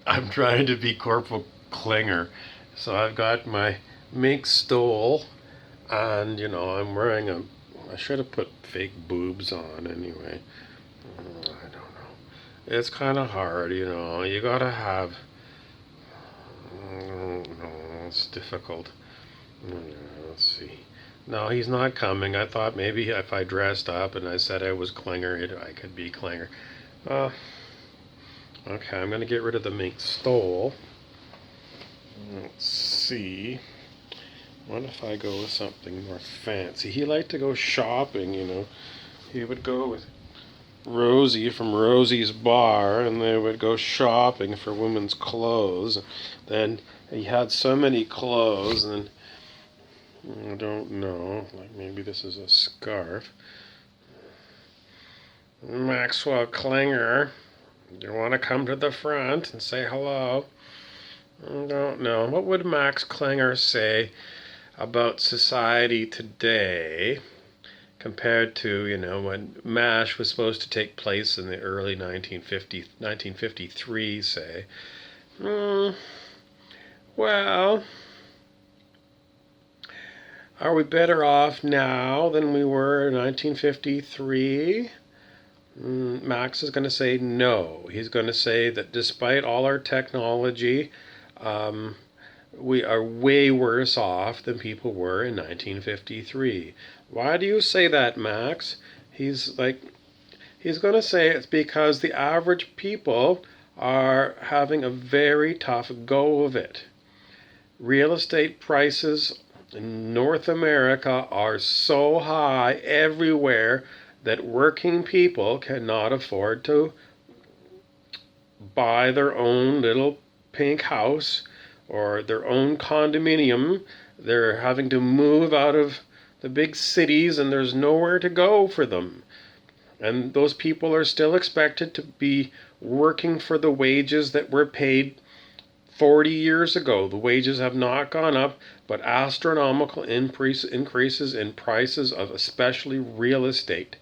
I'm trying to be Corporal Klinger. So I've got my mink stole, and I'm wearing a. I should have put fake boobs on anyway. I don't know. It's kind of hard, You gotta have. I don't know. It's difficult. Let's see. No, he's not coming. I thought maybe if I dressed up and I said I was Klinger, I could be Klinger. Uh, okay, I'm gonna get rid of the mink stole. Let's see. What if I go with something more fancy? He liked to go shopping. He would go with Rosie from Rosie's Bar, and they would go shopping for women's clothes. Then he had so many clothes, and I don't know, like maybe this is a scarf. Maxwell Klinger, do you want to come to the front and say hello? I don't know. What would Max Klinger say about society today compared to, when MASH was supposed to take place in the early 1953, say? Well, are we better off now than we were in 1953? Max is going to say no. He's going to say that despite all our technology, we are way worse off than people were in 1953. Why do you say that, Max? He's going to say it's because the average people are having a very tough go of it. Real estate prices in North America are so high everywhere that working people cannot afford to buy their own little pink house or their own condominium. They're having to move out of the big cities, and there's nowhere to go for them. And those people are still expected to be working for the wages that were paid 40 years ago. The wages have not gone up, but astronomical increases in prices of especially real estate.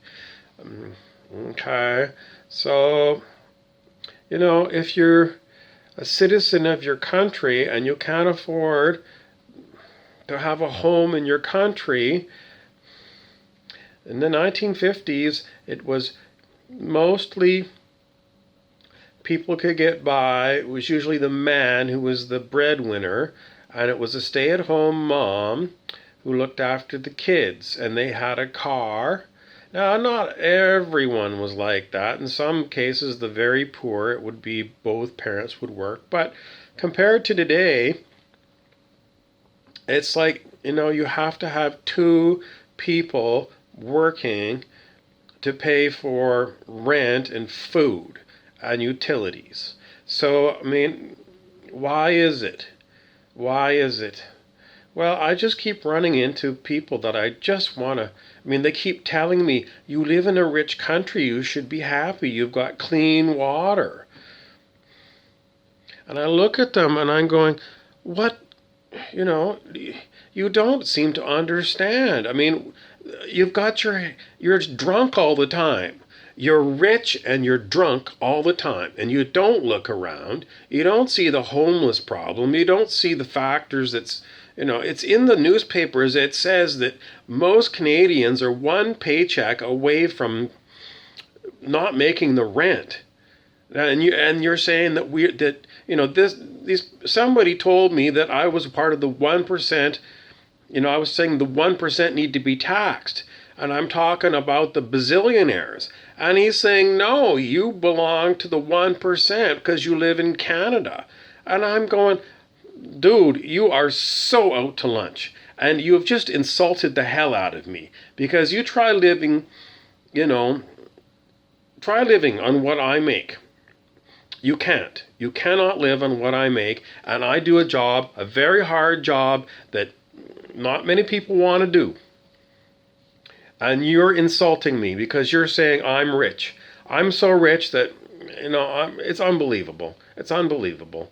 Okay, so, if you're a citizen of your country and you can't afford to have a home in your country, in the 1950s, it was mostly people could get by. It was usually the man who was the breadwinner, and it was a stay-at-home mom who looked after the kids, and they had a car. Now, not everyone was like that. In some cases, the very poor, it would be both parents would work. But compared to today, it's like, you have to have two people working to pay for rent and food and utilities. So, why is it? Why is it? Well, I just keep running into people that I just want to. They keep telling me, you live in a rich country, you should be happy, you've got clean water. And I look at them and I'm going, what? You don't seem to understand. You've got you're drunk all the time. You're rich and you're drunk all the time, and you don't look around. You don't see the homeless problem. You don't see the factors it's in the newspapers. It says that most Canadians are one paycheck away from not making the rent. And you're saying that somebody told me that I was part of the 1%. I was saying the 1% need to be taxed. And I'm talking about the bazillionaires. And he's saying, no, you belong to the 1% because you live in Canada. And I'm going, dude, you are so out to lunch. And you have just insulted the hell out of me. Because you try living on what I make. You can't. You cannot live on what I make. And I do a very hard job that not many people want to do. And you're insulting me because you're saying I'm rich. I'm so rich that, it's unbelievable. It's unbelievable.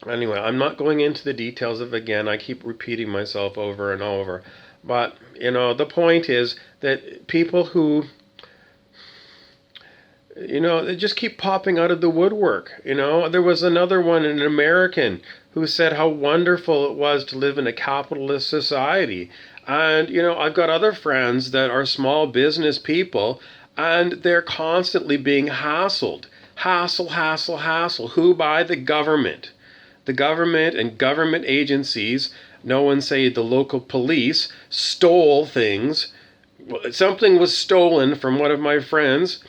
Anyway, I'm not going into the details of it again. I keep repeating myself over and over. But, the point is that people who They just keep popping out of the woodwork. There was another one, an American, who said how wonderful it was to live in a capitalist society. And, I've got other friends that are small business people, and they're constantly being hassled. Hassle, hassle, hassle. Who? By the government. The government and government agencies, no one say the local police, stole things. Something was stolen from one of my friends,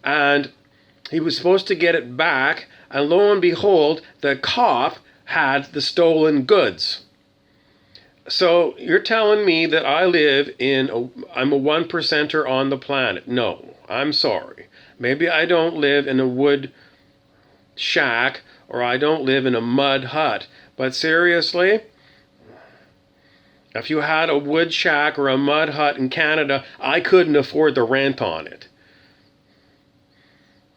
and he was supposed to get it back, and lo and behold, the cop had the stolen goods. So you're telling me that I'm a one percenter on the planet? No, I'm sorry. Maybe I don't live in a wood shack or I don't live in a mud hut. But seriously, if you had a wood shack or a mud hut in Canada, I couldn't afford the rent on it.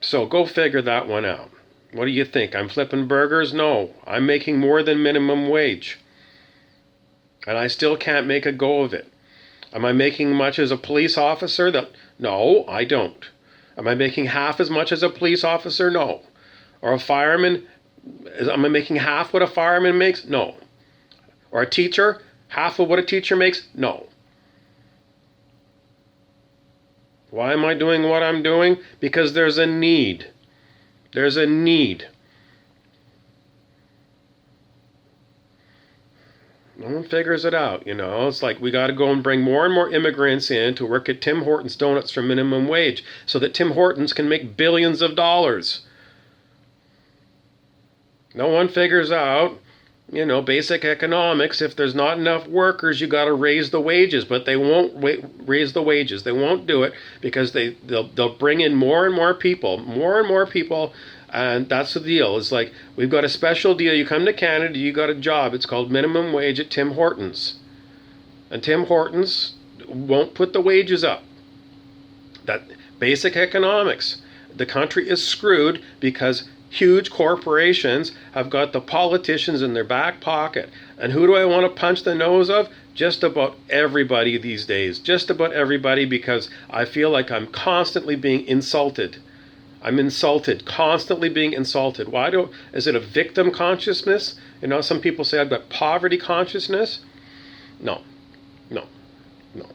So go figure that one out. What do you think? I'm flipping burgers? No, I'm making more than minimum wage. And I still can't make a go of it. Am I making much as a police officer? No, I don't. Am I making half as much as a police officer? No. Or a fireman? Am I making half what a fireman makes? No. Or a teacher? Half of what a teacher makes? No. Why am I doing what I'm doing? Because there's a need. There's a need. No one figures it out, It's like we got to go and bring more and more immigrants in to work at Tim Hortons Donuts for minimum wage so that Tim Hortons can make billions of dollars. No one figures out, basic economics. If there's not enough workers, you got to raise the wages, but they won't raise the wages. They won't do it because they'll bring in more and more people, and that's the deal. It's like we've got a special deal. You come to Canada, you got a job. It's called minimum wage at Tim Hortons, and Tim Hortons won't put the wages up. That basic economics. The country is screwed because huge corporations have got the politicians in their back pocket. And who do I want to punch the nose of? Just about everybody these days. Just about everybody, because I feel like I'm constantly being insulted. I'm insulted, constantly being insulted. Is it a victim consciousness? Some people say I've got poverty consciousness. No, no, no,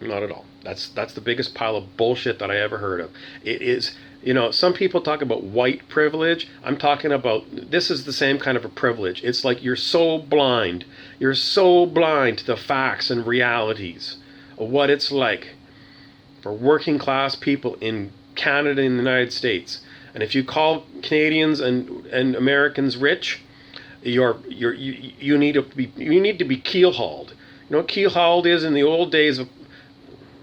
not at all. That's the biggest pile of bullshit that I ever heard of. It is, some people talk about white privilege. I'm talking about, this is the same kind of a privilege. It's like you're so blind to the facts and realities of what it's like for working class people in Canada and the United States. And if you call Canadians and Americans rich, you need to be keelhauled. You know what keelhauled is? In the old days of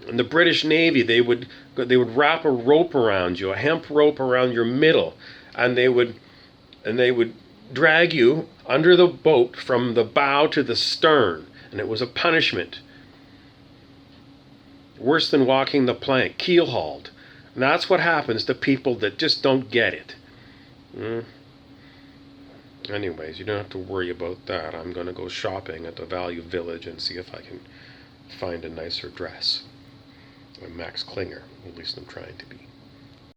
in the British Navy, they would wrap a rope around you, a hemp rope around your middle, and they would drag you under the boat from the bow to the stern, and it was a punishment. Worse than walking the plank, keelhauled. And that's what happens to people that just don't get it. Anyways, you don't have to worry about that. I'm going to go shopping at the Value Village and see if I can find a nicer dress. I'm Max Klinger, at least I'm trying to be.